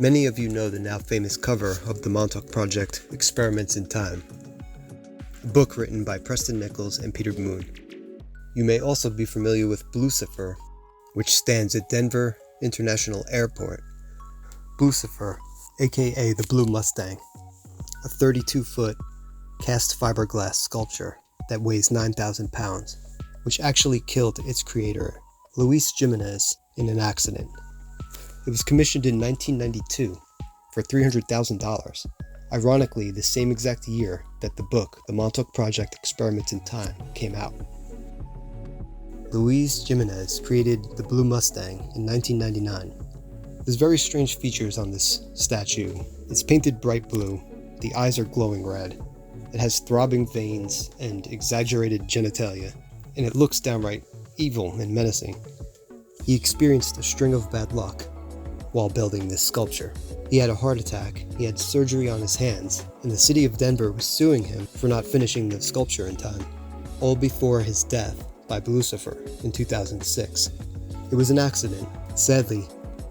Many of you know the now famous cover of the Montauk Project, Experiments in Time, a book written by Preston Nichols and Peter Moon. You may also be familiar with Blucifer, which stands at Denver International Airport. Blucifer, aka the Blue Mustang, a 32-foot cast fiberglass sculpture that weighs 9,000 pounds, which actually killed its creator, Luis Jimenez, in an accident. It was commissioned in 1992 for $300,000, ironically the same exact year that the book, The Montauk Project, Experiments in Time, came out. Luis Jimenez created the Blue Mustang in 1999. There's very strange features on this statue. It's painted bright blue, the eyes are glowing red, it has throbbing veins and exaggerated genitalia, and it looks downright evil and menacing. He experienced a string of bad luck while building this sculpture. He had a heart attack, he had surgery on his hands, and the city of Denver was suing him for not finishing the sculpture in time, all before his death by Blucifer in 2006. It was an accident. Sadly,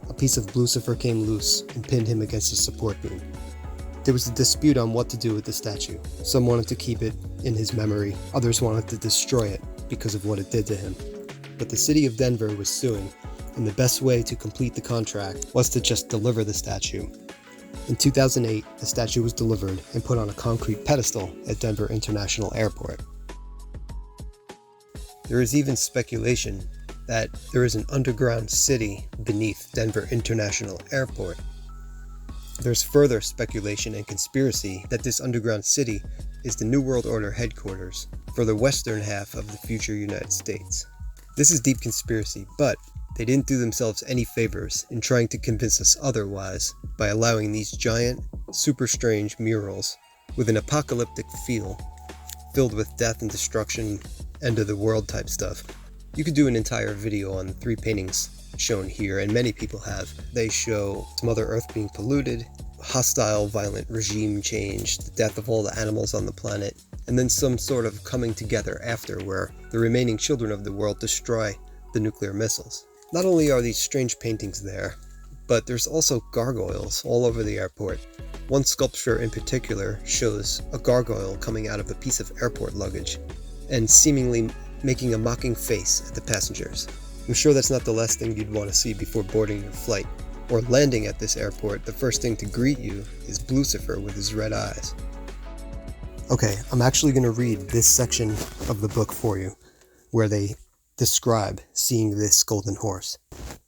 a piece of Blucifer came loose and pinned him against a support beam. There was a dispute on what to do with the statue. Some wanted to keep it in his memory, others wanted to destroy it because of what it did to him. But the city of Denver was suing, and the best way to complete the contract was to just deliver the statue. In 2008, the statue was delivered and put on a concrete pedestal at Denver International Airport. There is even speculation that there is an underground city beneath Denver International Airport. There's further speculation and conspiracy that this underground city is the New World Order headquarters for the western half of the future United States. This is deep conspiracy, but they didn't do themselves any favors in trying to convince us otherwise by allowing these giant, super strange murals with an apocalyptic feel, filled with death and destruction, end of the world type stuff. You could do an entire video on the 3 paintings shown here, and many people have. They show Mother Earth being polluted, hostile, violent regime change, the death of all the animals on the planet, and then some sort of coming together after where the remaining children of the world destroy the nuclear missiles. Not only are these strange paintings there, but there's also gargoyles all over the airport. One sculpture in particular shows a gargoyle coming out of a piece of airport luggage and seemingly making a mocking face at the passengers. I'm sure that's not the last thing you'd want to see before boarding your flight. Or landing at this airport, the first thing to greet you is Blucifer with his red eyes. Okay, I'm actually going to read this section of the book for you, where they describe seeing this golden horse.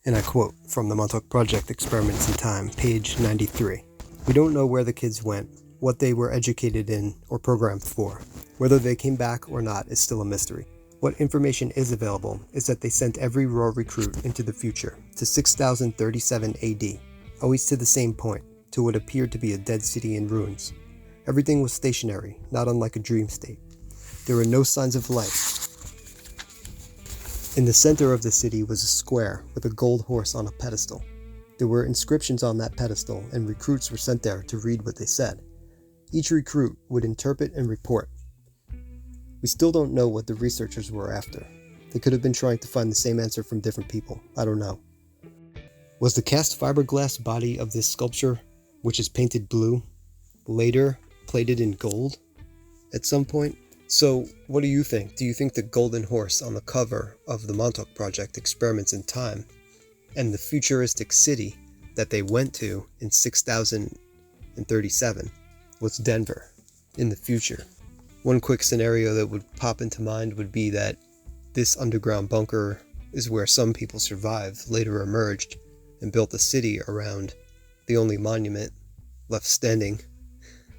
And I quote from the Montauk Project, Experiments in Time, page 93. "We don't know where the kids went, what they were educated in or programmed for. Whether they came back or not is still a mystery. What information is available is that they sent every raw recruit into the future, to 6037 AD, always to the same point, to what appeared to be a dead city in ruins. Everything was stationary, not unlike a dream state. There were no signs of life. In the center of the city was a square with a gold horse on a pedestal. There were inscriptions on that pedestal, and recruits were sent there to read what they said. Each recruit would interpret and report. We still don't know what the researchers were after. They could have been trying to find the same answer from different people. I don't know. Was the cast fiberglass body of this sculpture, which is painted blue, later plated in gold at some point? So, what do you think? Do you think the golden horse on the cover of the Montauk Project, Experiments in Time, and the futuristic city that they went to in 6037 was Denver in the future? One quick scenario that would pop into mind would be that this underground bunker is where some people survived, later emerged, and built a city around the only monument left standing.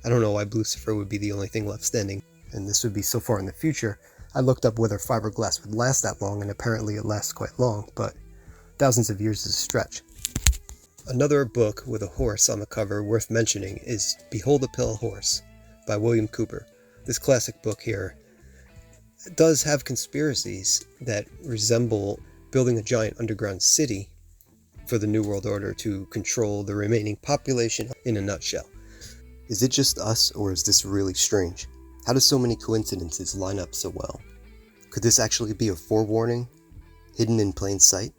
I don't know why Blucifer would be the only thing left standing, and this would be so far in the future. I looked up whether fiberglass would last that long, and apparently it lasts quite long, but thousands of years is a stretch. Another book with a horse on the cover worth mentioning is Behold a Pale Horse by William Cooper. This classic book here does have conspiracies that resemble building a giant underground city for the New World Order to control the remaining population in a nutshell. Is it just us, or is this really strange? How do so many coincidences line up so well? Could this actually be a forewarning, hidden in plain sight?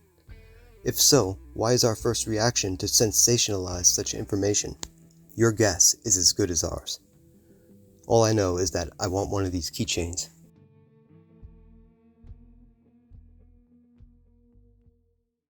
If so, why is our first reaction to sensationalize such information? Your guess is as good as ours. All I know is that I want one of these keychains.